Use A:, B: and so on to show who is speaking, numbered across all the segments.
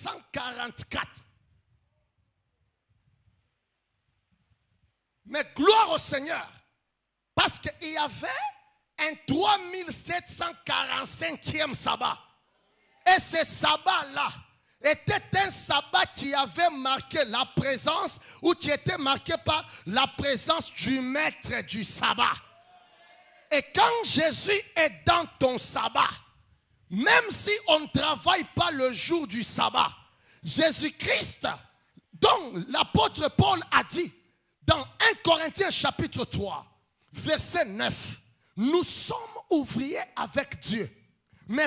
A: 1744. Mais gloire au Seigneur, parce qu'il y avait un 3745e sabbat. Et ce sabbat-là était un sabbat qui avait marqué la présence, ou qui était marqué par la présence du maître du sabbat. Et quand Jésus est dans ton sabbat, même si on ne travaille pas le jour du sabbat, Jésus-Christ, dont l'apôtre Paul a dit, dans 1 Corinthiens chapitre 3, verset 9, nous sommes ouvriers avec Dieu. Mais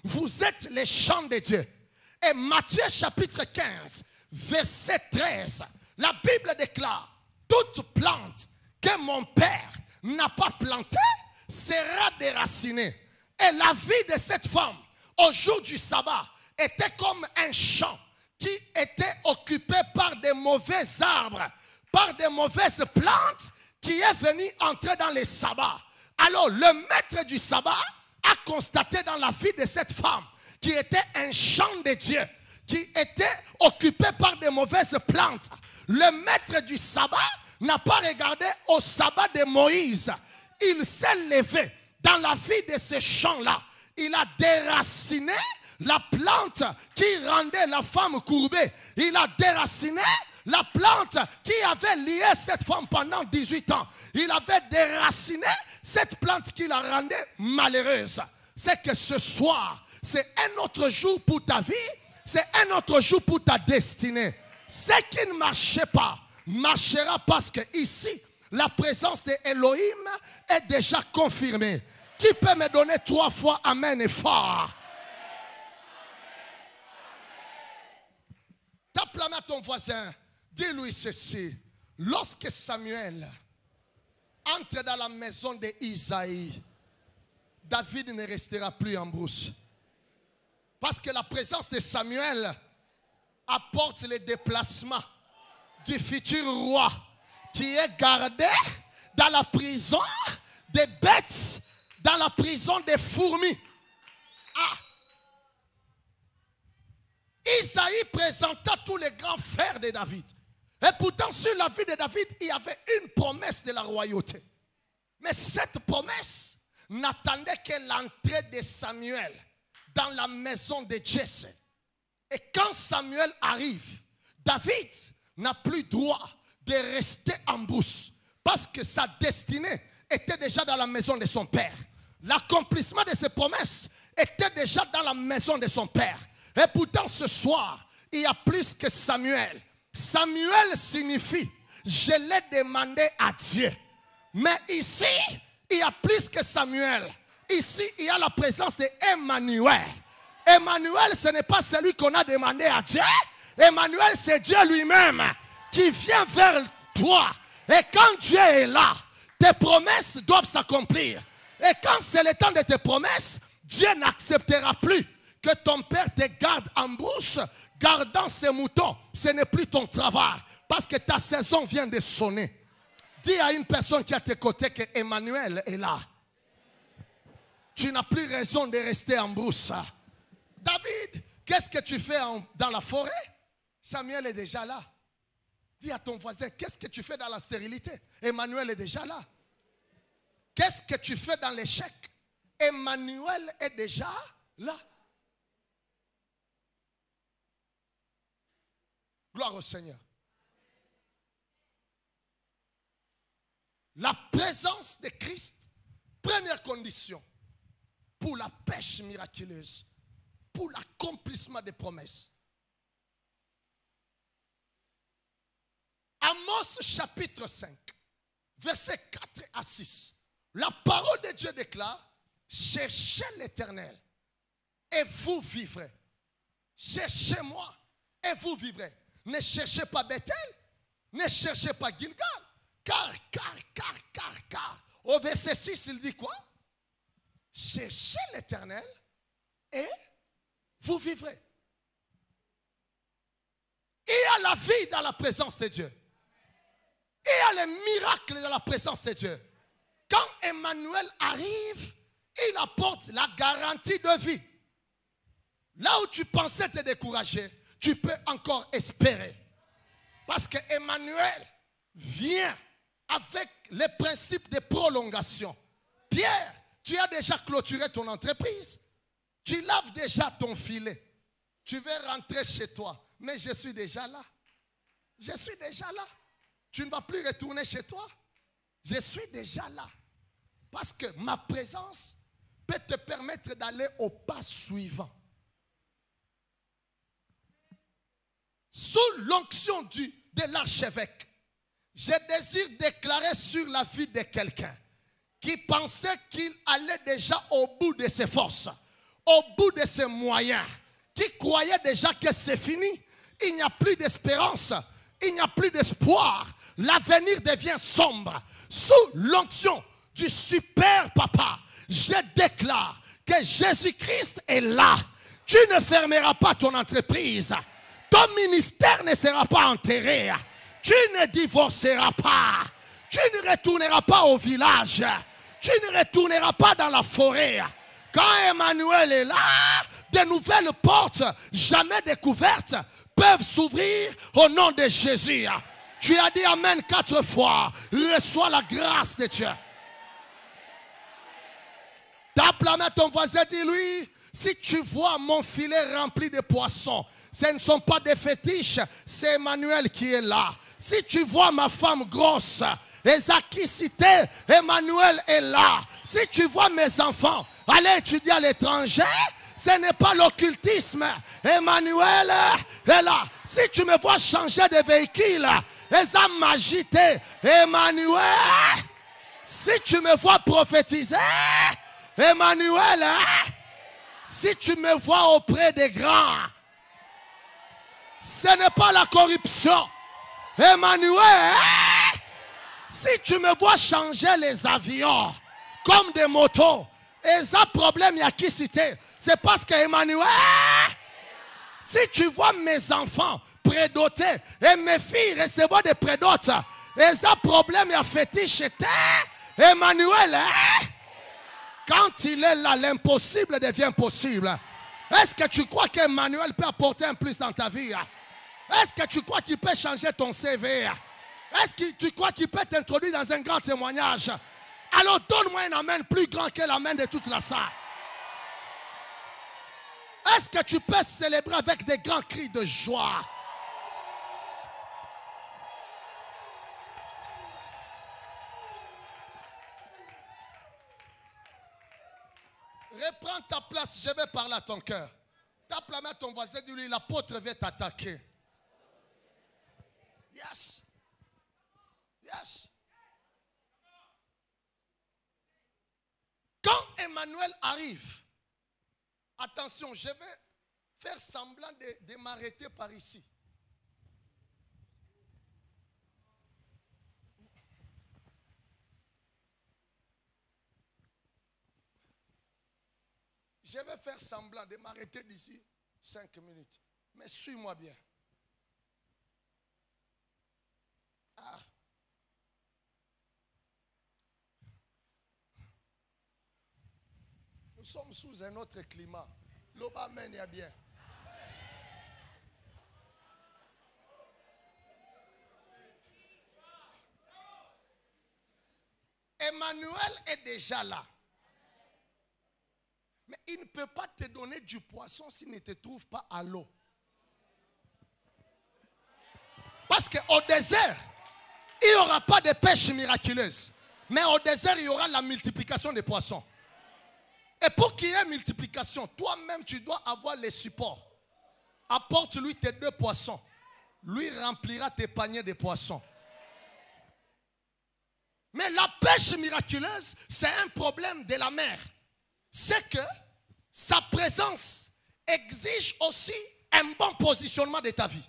A: vous êtes les champs de Dieu. Et Matthieu chapitre 15, verset 13, la Bible déclare, toute plante que mon Père n'a pas plantée sera déracinée. Et la vie de cette femme, au jour du sabbat, était comme un champ qui était occupé par des mauvais arbres, par des mauvaises plantes qui est venu entrer dans les sabbats. Alors le maître du sabbat a constaté dans la vie de cette femme qui était un champ de Dieu, qui était occupé par des mauvaises plantes. Le maître du sabbat n'a pas regardé au sabbat de Moïse. Il s'est levé dans la vie de ces champs-là. Il a déraciné la plante qui rendait la femme courbée. Il a déraciné la plante qui avait lié cette femme pendant 18 ans. Il avait déraciné cette plante qui la rendait malheureuse. C'est que ce soir, c'est un autre jour pour ta vie, c'est un autre jour pour ta destinée. Ce qui ne marchait pas, marchera parce que ici, la présence de Elohim est déjà confirmée. Qui peut me donner 3 fois amen et fort? Tape la main à ton voisin. Dis-lui ceci. Lorsque Samuel entre dans la maison d'Isaïe, David ne restera plus en brousse. Parce que la présence de Samuel apporte le déplacement du futur roi qui est gardé dans la prison des bêtes, dans la prison des fourmis. Ah! Isaïe présenta tous les grands frères de David. Et pourtant, sur la vie de David, il y avait une promesse de la royauté. Mais cette promesse n'attendait que l'entrée de Samuel dans la maison de Jesse. Et quand Samuel arrive, David n'a plus droit de rester en brousse parce que sa destinée était déjà dans la maison de son père. L'accomplissement de ses promesses était déjà dans la maison de son père. Et pourtant ce soir, il y a plus que Samuel. Samuel signifie je l'ai demandé à Dieu. Mais ici, il y a plus que Samuel. Ici, il y a la présence d'Emmanuel. Emmanuel, ce n'est pas celui qu'on a demandé à Dieu. Emmanuel, c'est Dieu lui-même qui vient vers toi. Et quand Dieu est là, tes promesses doivent s'accomplir. Et quand c'est le temps de tes promesses, Dieu n'acceptera plus que ton père te garde en brousse, gardant ses moutons. Ce n'est plus ton travail, parce que ta saison vient de sonner. Dis à une personne qui est à tes côtés que Emmanuel est là. Tu n'as plus raison de rester en brousse. David, qu'est-ce que tu fais dans la forêt? Samuel est déjà là. Dis à ton voisin, qu'est-ce que tu fais dans la stérilité? Emmanuel est déjà là. Qu'est-ce que tu fais dans l'échec? Emmanuel est déjà là. Gloire au Seigneur. La présence de Christ, première condition pour la pêche miraculeuse, pour l'accomplissement des promesses. Amos chapitre 5, versets 4 à 6. La parole de Dieu déclare, cherchez l'Éternel et vous vivrez. Cherchez-moi et vous vivrez. Ne cherchez pas Bethel, ne cherchez pas Gilgal. Car. Au verset 6, il dit quoi? Cherchez l'Éternel et vous vivrez. Il y a la vie dans la présence de Dieu. Il y a les miracles dans la présence de Dieu. Quand Emmanuel arrive, il apporte la garantie de vie. Là où tu pensais te décourager, tu peux encore espérer. Parce que Emmanuel vient avec les principes de prolongation. Pierre, tu as déjà clôturé ton entreprise. Tu laves déjà ton filet. Tu veux rentrer chez toi. Mais je suis déjà là. Je suis déjà là. Tu ne vas plus retourner chez toi. Je suis déjà là. Parce que ma présence peut te permettre d'aller au pas suivant. Sous l'onction de l'archevêque, je désire déclarer sur la vie de quelqu'un qui pensait qu'il allait déjà au bout de ses forces, au bout de ses moyens, qui croyait déjà que c'est fini. Il n'y a plus d'espérance, il n'y a plus d'espoir. L'avenir devient sombre. Sous l'onction du super papa, je déclare que Jésus-Christ est là. Tu ne fermeras pas ton entreprise. Ton ministère ne sera pas enterré. Tu ne divorceras pas. Tu ne retourneras pas au village. Tu ne retourneras pas dans la forêt. Quand Emmanuel est là, de nouvelles portes jamais découvertes peuvent s'ouvrir au nom de Jésus. Tu as dit Amen 4 fois. Reçois la grâce de Dieu. Tape la main à ton voisin, dis-lui, si tu vois mon filet rempli de poissons, ce ne sont pas des fétiches, c'est Emmanuel qui est là. Si tu vois ma femme grosse, Ezakicité, Emmanuel est là. Si tu vois mes enfants aller étudier à l'étranger, ce n'est pas l'occultisme, Emmanuel est là. Si tu me vois changer de véhicule, Ezamagité, Emmanuel. Si tu me vois prophétiser, Emmanuel. Si tu me vois auprès des grands, ce n'est pas la corruption. Emmanuel, si tu me vois changer les avions comme des motos, et ça problème, il y a qui citer. C'est parce que Emmanuel, si tu vois mes enfants prédotés et mes filles recevoir des prédotes, et ça problème, il y a fétiche, Emmanuel, quand il est là, l'impossible devient possible. Est-ce que tu crois qu'Emmanuel peut apporter un plus dans ta vie? Est-ce que tu crois qu'il peut changer ton CV? Est-ce que tu crois qu'il peut t'introduire dans un grand témoignage? Alors donne-moi un amen plus grand que l'amen de toute la salle. Est-ce que tu peux célébrer avec des grands cris de joie? Reprends ta place, je vais parler à ton cœur. Tape la main à ton voisin, dis-lui, l'apôtre veut t'attaquer. Yes. Yes. Quand Emmanuel arrive, attention, je vais faire semblant de m'arrêter par ici. Je vais faire semblant de m'arrêter d'ici 5 minutes. Mais suis-moi bien. Ah. Nous sommes sous un autre climat. L'Obamen est bien. Emmanuel est déjà là. Mais il ne peut pas te donner du poisson s'il ne te trouve pas à l'eau. Parce qu'au désert, il n'y aura pas de pêche miraculeuse. Mais au désert, il y aura la multiplication des poissons. Et pour qu'il y ait multiplication, toi-même, tu dois avoir les supports. Apporte-lui tes 2 poissons. Lui remplira tes paniers de poissons. Mais la pêche miraculeuse, c'est un problème de la mer. C'est que sa présence exige aussi un bon positionnement de ta vie.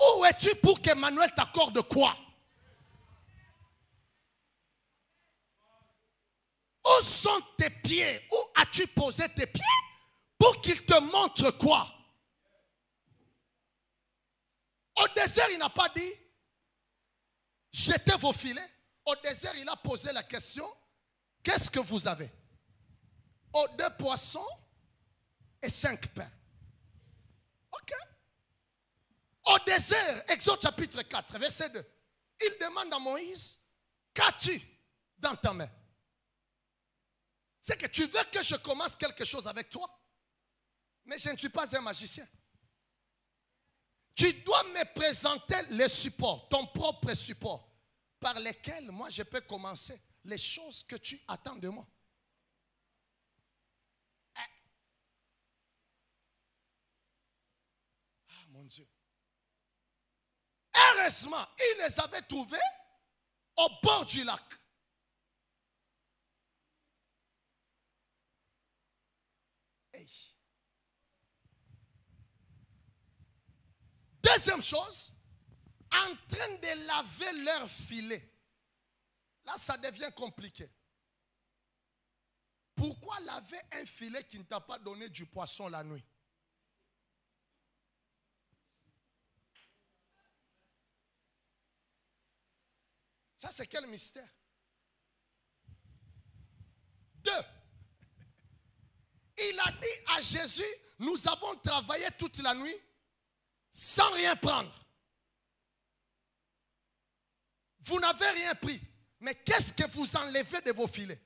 A: Où es-tu pour qu'Emmanuel t'accorde quoi? Où sont tes pieds? Où as-tu posé tes pieds pour qu'il te montre quoi? Au désert, il n'a pas dit jetez vos filets. Au désert, il a posé la question, qu'est-ce que vous avez? 2 poissons et 5 pains. désert, Exode chapitre 4, verset 2, il demande à Moïse, qu'as-tu dans ta main? C'est que tu veux que je commence quelque chose avec toi, mais je ne suis pas un magicien. Tu dois me présenter les supports, ton propre support, par lesquels moi je peux commencer les choses que tu attends de moi. Ah mon Dieu. Heureusement, il les avait trouvés au bord du lac. Hey. Deuxième chose, en train de laver leur filet. Là, ça devient compliqué. Pourquoi laver un filet qui ne t'a pas donné du poisson la nuit? Ça, c'est quel mystère? 2. Il a dit à Jésus, nous avons travaillé toute la nuit sans rien prendre. Vous n'avez rien pris. Mais qu'est-ce que vous enlevez de vos filets?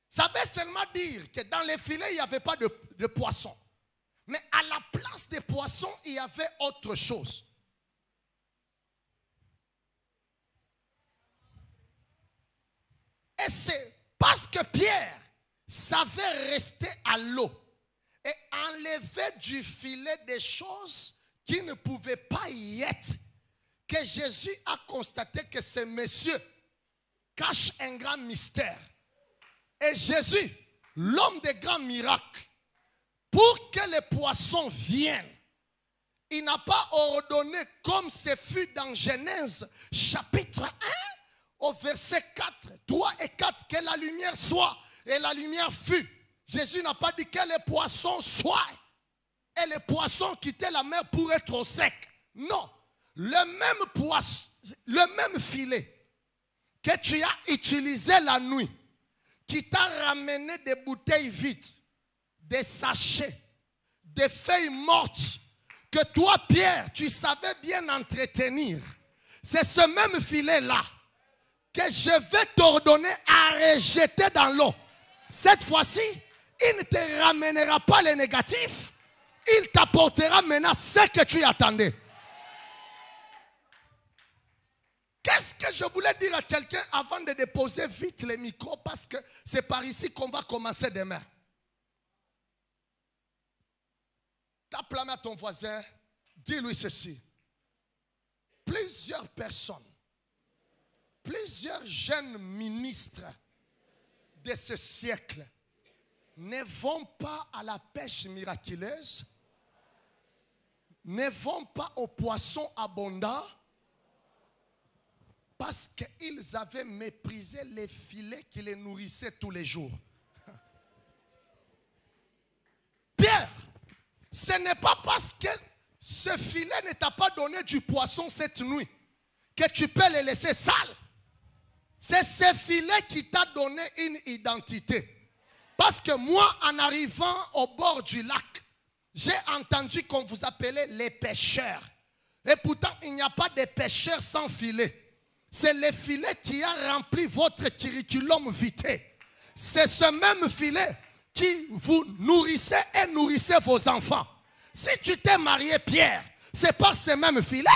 A: Ça veut seulement dire que dans les filets, il n'y avait pas de poisson. Mais à la place des poissons, il y avait autre chose. Et c'est parce que Pierre savait rester à l'eau et enlever du filet des choses qui ne pouvaient pas y être, que Jésus a constaté que ce monsieur cache un grand mystère. Et Jésus, l'homme des grands miracles, pour que les poissons viennent, il n'a pas ordonné comme ce fut dans Genèse chapitre 1 au verset 4, 3 et 4, que la lumière soit, et la lumière fut. Jésus n'a pas dit que les poissons soient, et les poissons quittaient la mer pour être au sec. Non, le même poisson, le même filet que tu as utilisé la nuit, qui t'a ramené des bouteilles vides, des sachets, des feuilles mortes, que toi, Pierre, tu savais bien entretenir. C'est ce même filet-là que je vais t'ordonner à rejeter dans l'eau. Cette fois-ci, il ne te ramènera pas les négatifs. Il t'apportera maintenant ce que tu attendais. Qu'est-ce que je voulais dire à quelqu'un avant de déposer vite les micros, parce que c'est par ici qu'on va commencer demain. Tape la main à ton voisin, dis-lui ceci. Plusieurs personnes, plusieurs jeunes ministres de ce siècle ne vont pas à la pêche miraculeuse, ne vont pas aux poissons abondants, parce qu'ils avaient méprisé les filets qui les nourrissaient tous les jours. Pierre, ce n'est pas parce que ce filet ne t'a pas donné du poisson cette nuit que tu peux les laisser sales. C'est ce filet qui t'a donné une identité. Parce que moi, en arrivant au bord du lac, j'ai entendu qu'on vous appelait les pêcheurs. Et pourtant, il n'y a pas de pêcheurs sans filet. C'est le filet qui a rempli votre curriculum vitae. C'est ce même filet qui vous nourrissait et nourrissait vos enfants. Si tu t'es marié, Pierre, c'est par ce même filet.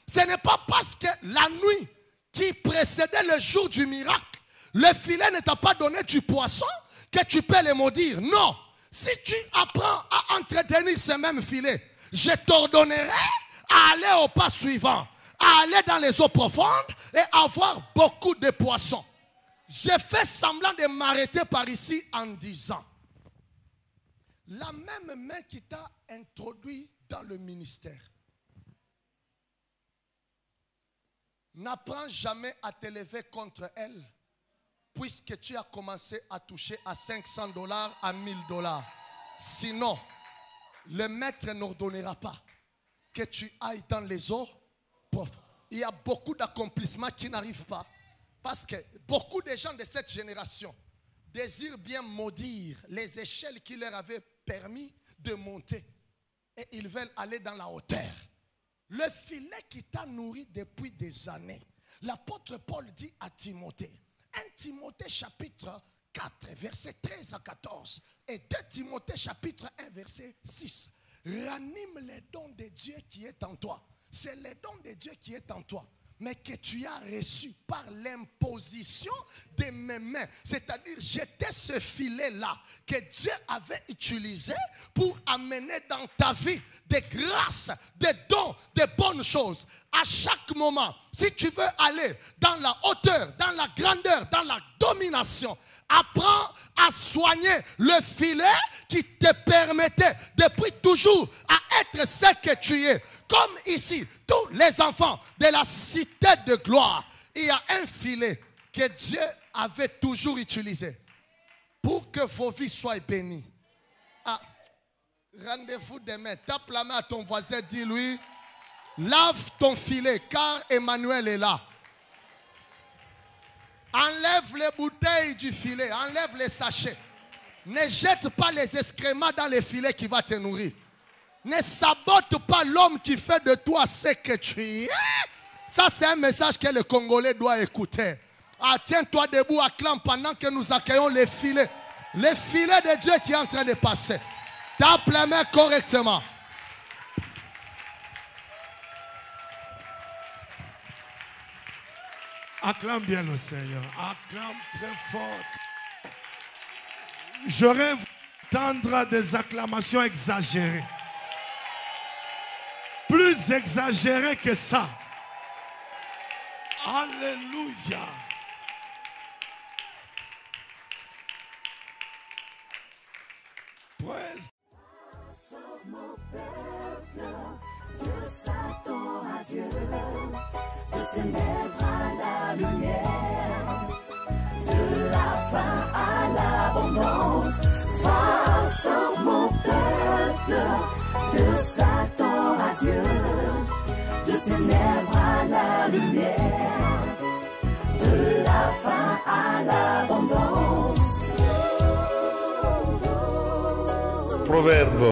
A: Ce n'est pas parce que la nuit qui précédait le jour du miracle, le filet ne t'a pas donné du poisson que tu peux les maudire. Non. Si tu apprends à entretenir ce même filet, je t'ordonnerai à aller au pas suivant, à aller dans les eaux profondes et avoir beaucoup de poissons. J'ai fait semblant de m'arrêter par ici en disant, la même main qui t'a introduit dans le ministère, n'apprends jamais à te lever contre elle, puisque tu as commencé à toucher à $500, à $1000. Sinon, le maître n'ordonnera pas que tu ailles dans les eaux profondes. Il y a beaucoup d'accomplissements qui n'arrivent pas, parce que beaucoup de gens de cette génération désirent bien maudire les échelles qui leur avaient permis de monter. et ils veulent aller dans la hauteur. Le filet qui t'a nourri depuis des années. L'apôtre Paul dit à Timothée, 1 Timothée chapitre 4, verset 13 à 14, et 2 Timothée chapitre 1, verset 6. Ranime les dons de Dieu qui est en toi. C'est les dons de Dieu qui est en toi, mais que tu as reçu par l'imposition de mes mains. C'est-à-dire, j'étais ce filet-là que Dieu avait utilisé pour amener dans ta vie des grâces, des dons, des bonnes choses. À chaque moment, si tu veux aller dans la hauteur, dans la grandeur, dans la domination, apprends à soigner le filet qui te permettait depuis toujours à être ce que tu es. Comme ici, tous les enfants de la cité de gloire, il y a un filet que Dieu avait toujours utilisé pour que vos vies soient bénies. Ah, rendez-vous demain. Tape la main à ton voisin, dis-lui, lave ton filet car Emmanuel est là. Enlève les bouteilles du filet, enlève les sachets. Ne jette pas les excréments dans les filets qui va te nourrir. Ne sabote pas l'homme qui fait de toi ce que tu es. Ça, c'est un message que le Congolais doit écouter. Ah, tiens-toi debout, acclame pendant que nous accueillons les filets. Les filets de Dieu qui est en train de passer. Tape la main correctement.
B: Acclame bien le Seigneur. Acclame très fort. J'aurais voulu entendre des acclamations exagérées. Plus exagérées que ça. Alléluia. Praise.
C: Sauve mon peuple de Satan à Dieu, de ténèbres à la lumière, de la faim à l'abondance. Va, sauve mon peuple de Satan à Dieu, de ténèbres à la lumière, de la faim à l'abondance.
D: Proverbe